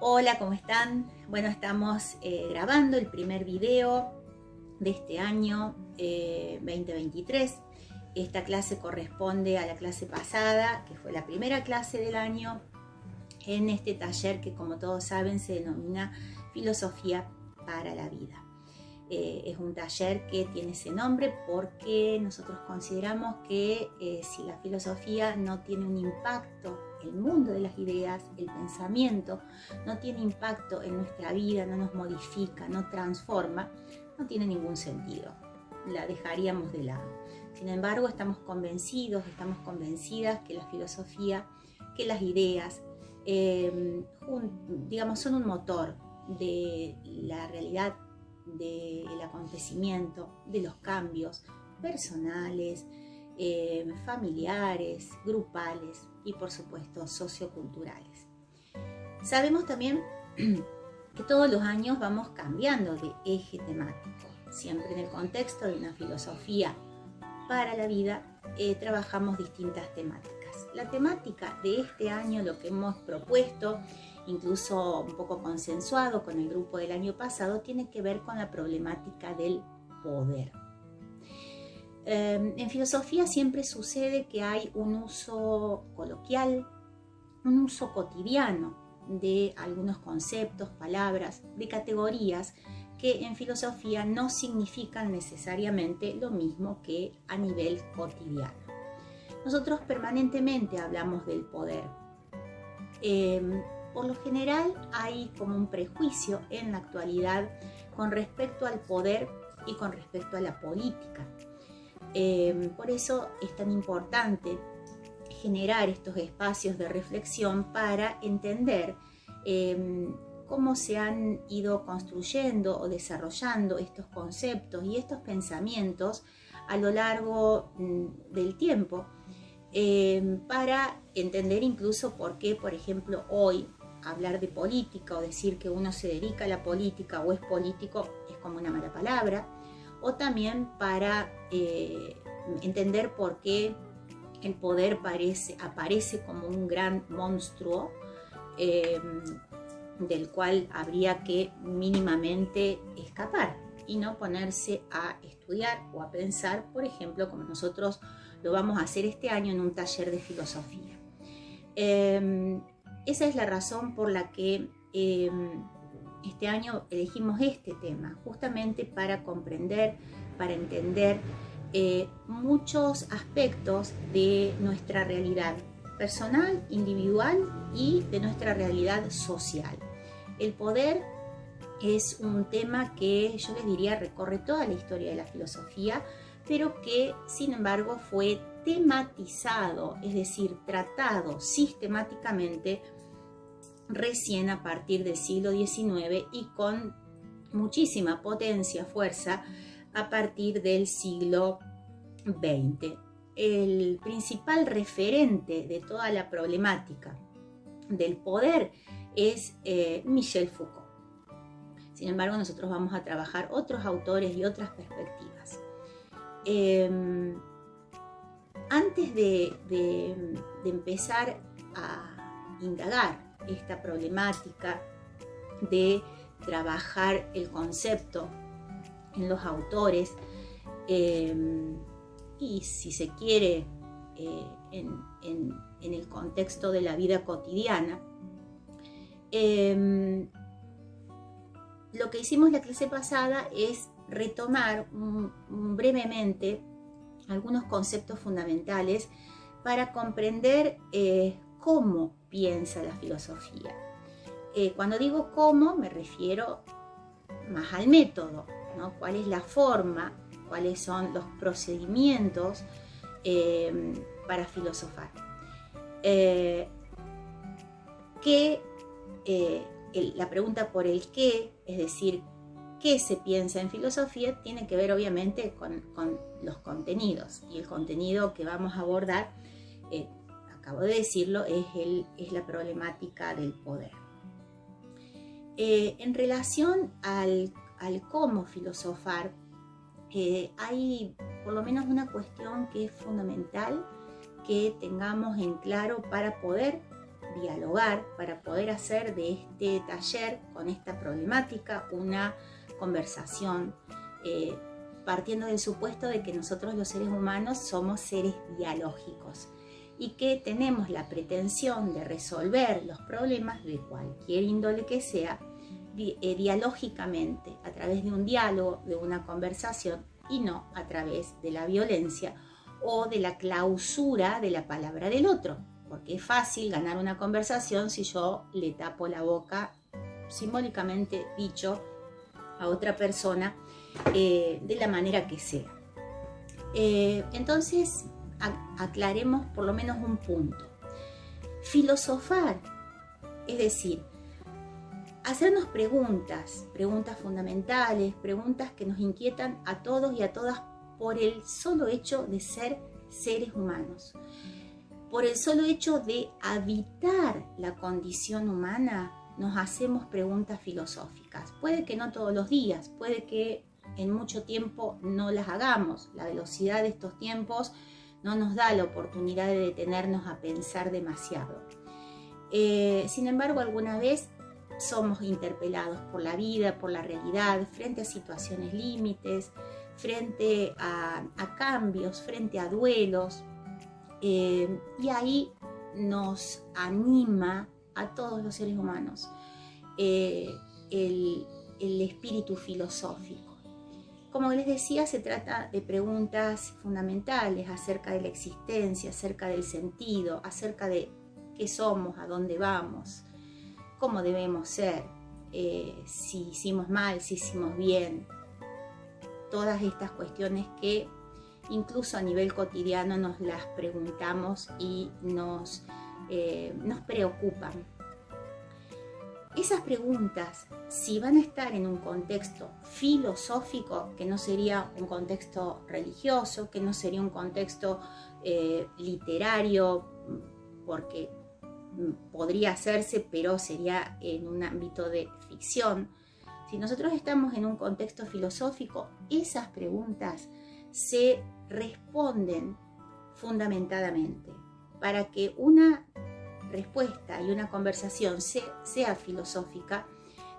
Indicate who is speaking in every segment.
Speaker 1: Hola, ¿cómo están? Bueno, estamos grabando el primer video de este año 2023. Esta clase corresponde a la clase pasada, que fue la primera clase del año en este taller que, como todos saben, se denomina Filosofía para la Vida. Es un taller que tiene ese nombre porque nosotros consideramos que si la filosofía no tiene un impacto, el mundo de las ideas, el pensamiento, no tiene impacto en nuestra vida, no nos modifica, no transforma, no tiene ningún sentido. La dejaríamos de lado. Sin embargo, estamos convencidas que la filosofía, que las ideas, digamos, son un motor de la realidad, del acontecimiento, de los cambios personales, familiares, grupales y por supuesto socioculturales. Sabemos también que todos los años vamos cambiando de eje temático, siempre en el contexto de una filosofía para la vida. Trabajamos distintas temáticas. La temática de este año, lo que hemos propuesto, incluso un poco consensuado con el grupo del año pasado, tiene que ver con la problemática del poder. En filosofía siempre sucede que hay un uso coloquial, un uso cotidiano de algunos conceptos, palabras, de categorías que en filosofía no significan necesariamente lo mismo que a nivel cotidiano. Nosotros permanentemente hablamos del poder. Por lo general hay como un prejuicio en la actualidad con respecto al poder y con respecto a la política. Por eso es tan importante generar estos espacios de reflexión para entender cómo se han ido construyendo o desarrollando estos conceptos y estos pensamientos a lo largo del tiempo, para entender incluso por qué, por ejemplo, hoy hablar de política o decir que uno se dedica a la política o es político es como una mala palabra, o también para entender por qué el poder aparece como un gran monstruo del cual habría que mínimamente escapar y no ponerse a estudiar o a pensar, por ejemplo, como nosotros lo vamos a hacer este año en un taller de filosofía. Esa es la razón por la que este año elegimos este tema, justamente para comprender, para entender muchos aspectos de nuestra realidad personal, individual y de nuestra realidad social. El poder es un tema que yo les diría recorre toda la historia de la filosofía, pero que sin embargo fue tematizado, es decir, tratado sistemáticamente recién a partir del siglo XIX y con muchísima potencia, fuerza, a partir del siglo XX. El principal referente de toda la problemática del poder es Michel Foucault. Sin embargo, nosotros vamos a trabajar otros autores y otras perspectivas. Antes de empezar a indagar esta problemática, de trabajar el concepto en los autores y, si se quiere, en el contexto de la vida cotidiana, lo que hicimos la clase pasada es retomar brevemente algunos conceptos fundamentales para comprender cómo piensa la filosofía. Cuando digo cómo, me refiero más al método, ¿no? ¿Cuál es la forma? ¿Cuáles son los procedimientos para filosofar? La pregunta por el qué, es decir, qué se piensa en filosofía, tiene que ver obviamente con los contenidos. Y el contenido que vamos a abordar, acabo de decirlo, es la problemática del poder. En relación al cómo filosofar, hay por lo menos una cuestión que es fundamental que tengamos en claro para poder dialogar, para poder hacer de este taller con esta problemática una conversación, partiendo del supuesto de que nosotros los seres humanos somos seres dialógicos y que tenemos la pretensión de resolver los problemas de cualquier índole que sea dialógicamente, a través de un diálogo, de una conversación, y no a través de la violencia o de la clausura de la palabra del otro, porque es fácil ganar una conversación si yo le tapo la boca, simbólicamente dicho, a otra persona de la manera que sea. Entonces, aclaremos por lo menos un punto. Filosofar, es decir, hacernos preguntas fundamentales, preguntas que nos inquietan a todos y a todas por el solo hecho de ser seres humanos, por el solo hecho de habitar la condición humana. Nos hacemos preguntas filosóficas. Puede que no todos los días, puede que en mucho tiempo no las hagamos. La velocidad de estos tiempos no nos da la oportunidad de detenernos a pensar demasiado. Sin embargo, alguna vez somos interpelados por la vida, por la realidad, frente a situaciones límites, frente a cambios, frente a duelos, y ahí nos anima a todos los seres humanos el espíritu filosófico. Como les decía, se trata de preguntas fundamentales acerca de la existencia, acerca del sentido, acerca de qué somos, a dónde vamos, cómo debemos ser, si hicimos mal, si hicimos bien. Todas estas cuestiones que incluso a nivel cotidiano nos las preguntamos y nos preocupan. Esas preguntas, si van a estar en un contexto filosófico, que no sería un contexto religioso, que no sería un contexto literario, porque podría hacerse, pero sería en un ámbito de ficción. Si nosotros estamos en un contexto filosófico, esas preguntas se responden fundamentadamente. Para que una respuesta y una conversación sea filosófica,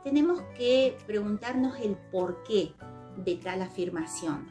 Speaker 1: tenemos que preguntarnos el porqué de tal afirmación,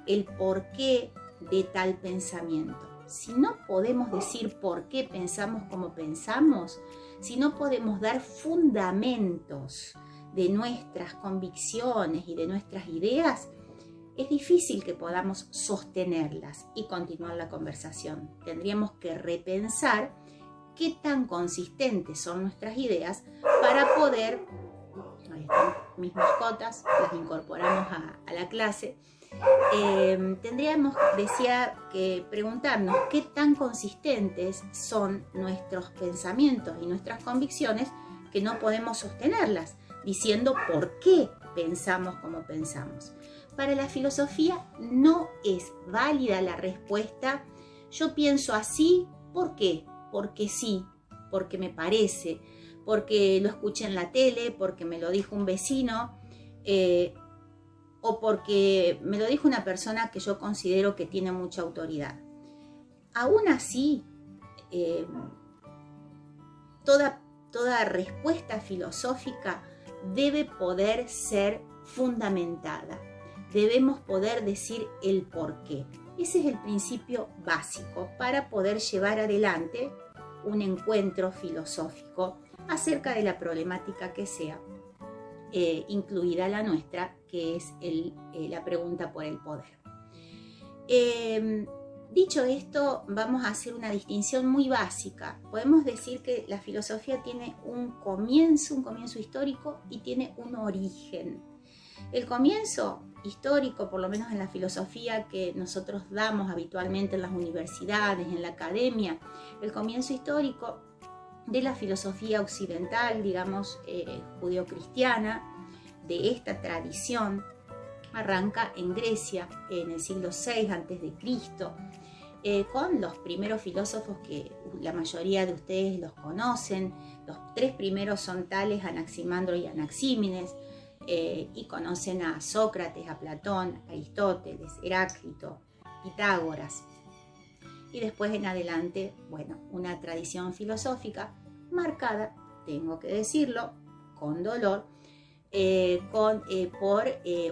Speaker 1: el porqué de tal pensamiento. Si no podemos decir por qué pensamos como pensamos, si no podemos dar fundamentos de nuestras convicciones y de nuestras ideas, es difícil que podamos sostenerlas y continuar la conversación. Tendríamos que repensar qué tan consistentes son nuestras ideas para poder, ahí están mis mascotas, las incorporamos a la clase, tendríamos, decía, que preguntarnos qué tan consistentes son nuestros pensamientos y nuestras convicciones, que no podemos sostenerlas, diciendo por qué pensamos como pensamos. Para la filosofía no es válida la respuesta, yo pienso así, ¿por qué? Porque sí, porque me parece, porque lo escuché en la tele, porque me lo dijo un vecino, o porque me lo dijo una persona que yo considero que tiene mucha autoridad. Aún así, toda respuesta filosófica debe poder ser fundamentada. Debemos poder decir el porqué. Ese es el principio básico para poder llevar adelante un encuentro filosófico acerca de la problemática que sea, incluida la nuestra, que es la pregunta por el poder. Dicho esto, vamos a hacer una distinción muy básica. Podemos decir que la filosofía tiene un comienzo histórico y tiene un origen. El comienzo histórico, por lo menos en la filosofía que nosotros damos habitualmente en las universidades, en la academia, el comienzo histórico de la filosofía occidental, digamos, judeocristiana, de esta tradición, arranca en Grecia en el siglo VI a.C., con los primeros filósofos que la mayoría de ustedes los conocen. Los tres primeros son tales, Anaximandro y Anaxímenes, y conocen a Sócrates, a Platón, a Aristóteles, Heráclito, Pitágoras. Y después en adelante, bueno, una tradición filosófica marcada, tengo que decirlo, con dolor, por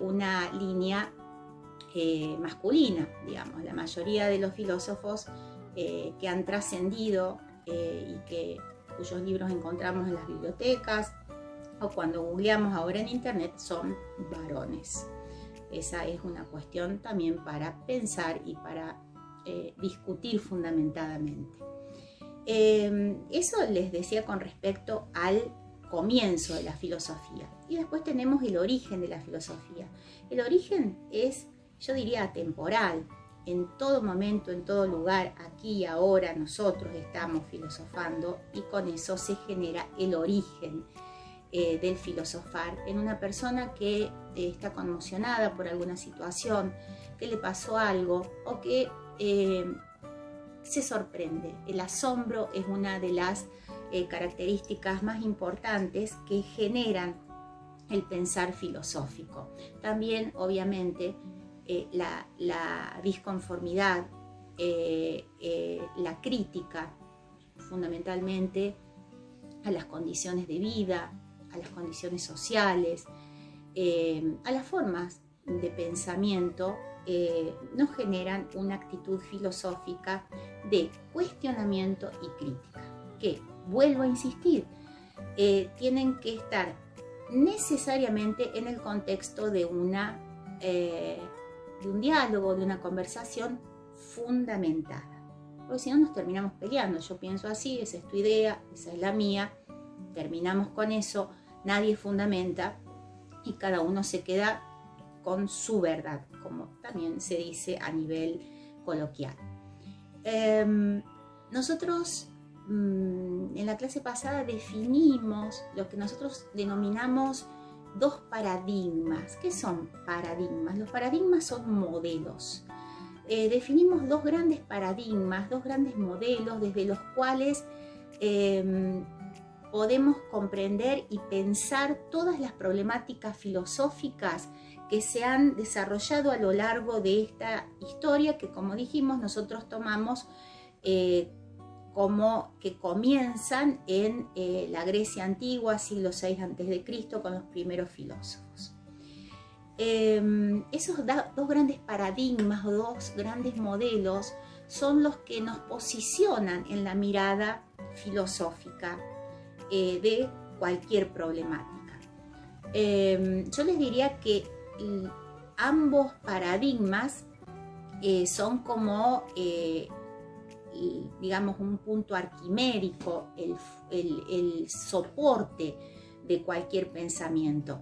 Speaker 1: una línea masculina, digamos. La mayoría de los filósofos que han trascendido cuyos libros encontramos en las bibliotecas o cuando googleamos ahora en internet son varones. Esa es una cuestión también para pensar y para discutir fundamentadamente. Eso les decía con respecto al comienzo de la filosofía. Y después tenemos el origen de la filosofía. El origen es, yo diría, atemporal. En todo momento, en todo lugar, aquí y ahora nosotros estamos filosofando y con eso se genera el origen del filosofar en una persona que está conmocionada por alguna situación, que le pasó algo o que se sorprende. El asombro es una de las características más importantes que generan el pensar filosófico. También, obviamente, la disconformidad, la crítica, fundamentalmente a las condiciones de vida, a las condiciones sociales, a las formas de pensamiento, nos generan una actitud filosófica de cuestionamiento y crítica, que, vuelvo a insistir, tienen que estar necesariamente en el contexto de un diálogo, de una conversación fundamentada, porque si no nos terminamos peleando. Yo pienso así, esa es tu idea, esa es la mía, terminamos con eso, nadie fundamenta y cada uno se queda con su verdad, como también se dice a nivel coloquial. Nosotros en la clase pasada definimos lo que nosotros denominamos dos paradigmas. ¿Qué son paradigmas? Los paradigmas son modelos. Definimos dos grandes paradigmas, dos grandes modelos desde los cuales podemos comprender y pensar todas las problemáticas filosóficas que se han desarrollado a lo largo de esta historia que, como dijimos, nosotros tomamos como que comienzan en la Grecia antigua, siglo VI a.C., con los primeros filósofos. Esos dos grandes paradigmas o dos grandes modelos son los que nos posicionan en la mirada filosófica de cualquier problemática. Yo les diría que ambos paradigmas son como digamos un punto arquimérico, el soporte de cualquier pensamiento,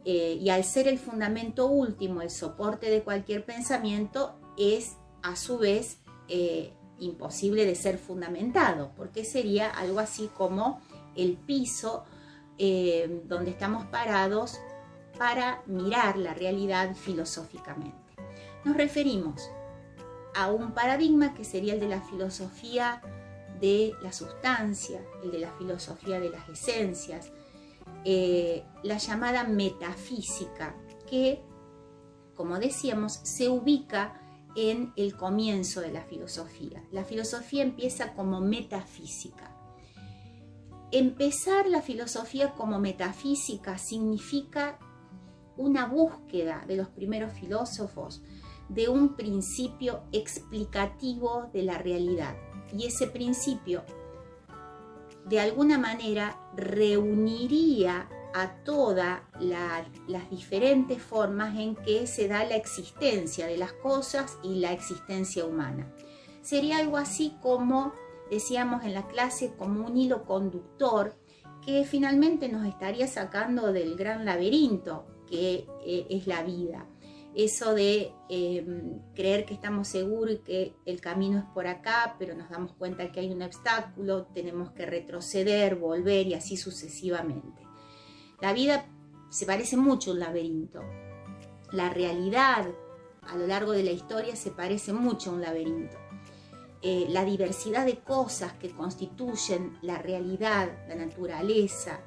Speaker 1: y al ser el fundamento último, el soporte de cualquier pensamiento, es a su vez imposible de ser fundamentado, porque sería algo así como el piso donde estamos parados para mirar la realidad filosóficamente. Nos referimos a un paradigma que sería el de la filosofía de la sustancia, el de la filosofía de las esencias, la llamada metafísica, que, como decíamos, se ubica en el comienzo de la filosofía. La filosofía empieza como metafísica. Empezar la filosofía como metafísica significa una búsqueda de los primeros filósofos de un principio explicativo de la realidad. Y ese principio, de alguna manera, reuniría a todas las diferentes formas en que se da la existencia de las cosas y la existencia humana. Sería algo así como, decíamos en la clase, como un hilo conductor que finalmente nos estaría sacando del gran laberinto que es la vida. Eso de creer que estamos seguros y que el camino es por acá, pero nos damos cuenta que hay un obstáculo, tenemos que retroceder, volver y así sucesivamente. La vida se parece mucho a un laberinto. La realidad a lo largo de la historia se parece mucho a un laberinto. La diversidad de cosas que constituyen la realidad, la naturaleza,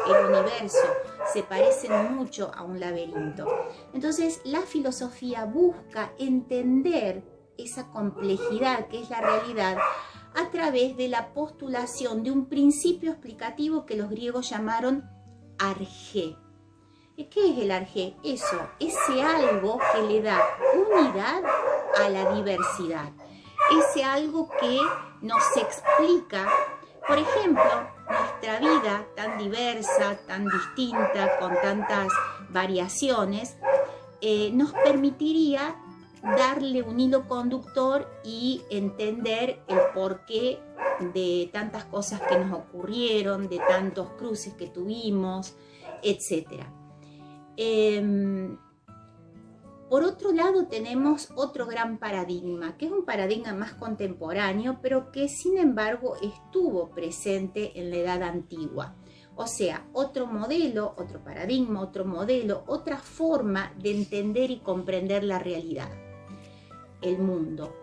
Speaker 1: el universo, se parecen mucho a un laberinto. Entonces, la filosofía busca entender esa complejidad que es la realidad a través de la postulación de un principio explicativo que los griegos llamaron arjé. ¿Qué es el arjé? Eso, ese algo que le da unidad a la diversidad, ese algo que nos explica, por ejemplo, nuestra vida tan diversa, tan distinta, con tantas variaciones, nos permitiría darle un hilo conductor y entender el porqué de tantas cosas que nos ocurrieron, de tantos cruces que tuvimos, etc. Por otro lado, tenemos otro gran paradigma, que es un paradigma más contemporáneo, pero que sin embargo estuvo presente en la Edad Antigua. O sea, otro modelo, otro paradigma, otro modelo, otra forma de entender y comprender la realidad, el mundo,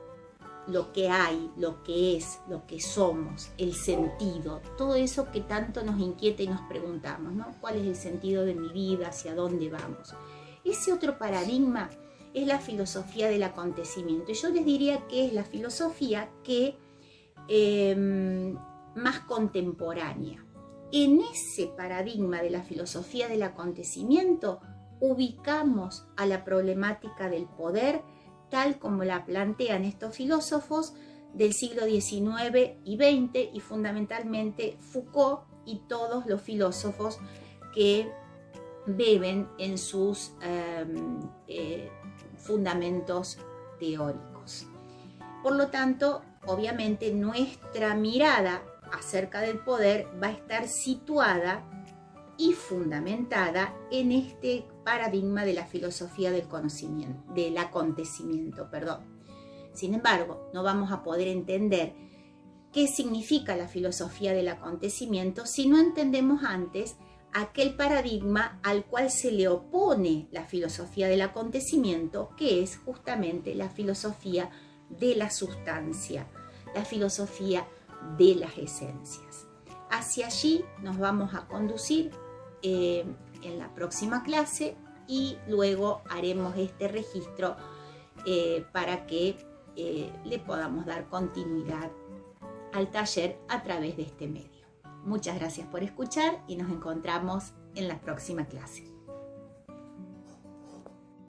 Speaker 1: lo que hay, lo que es, lo que somos, el sentido, todo eso que tanto nos inquieta y nos preguntamos, ¿no? ¿Cuál es el sentido de mi vida? ¿Hacia dónde vamos? Ese otro paradigma es la filosofía del acontecimiento. Y yo les diría que es la filosofía que más contemporánea. En ese paradigma de la filosofía del acontecimiento ubicamos a la problemática del poder tal como la plantean estos filósofos del siglo XIX y XX y fundamentalmente Foucault y todos los filósofos que beben en sus fundamentos teóricos. Por lo tanto, obviamente nuestra mirada acerca del poder va a estar situada y fundamentada en este paradigma de la filosofía del conocimiento, del acontecimiento, perdón. Sin embargo, no vamos a poder entender qué significa la filosofía del acontecimiento si no entendemos antes aquel paradigma al cual se le opone la filosofía del acontecimiento, que es justamente la filosofía de la sustancia, la filosofía de las esencias. Hacia allí nos vamos a conducir en la próxima clase y luego haremos este registro para que le podamos dar continuidad al taller a través de este medio. Muchas gracias por escuchar y nos encontramos en la próxima clase.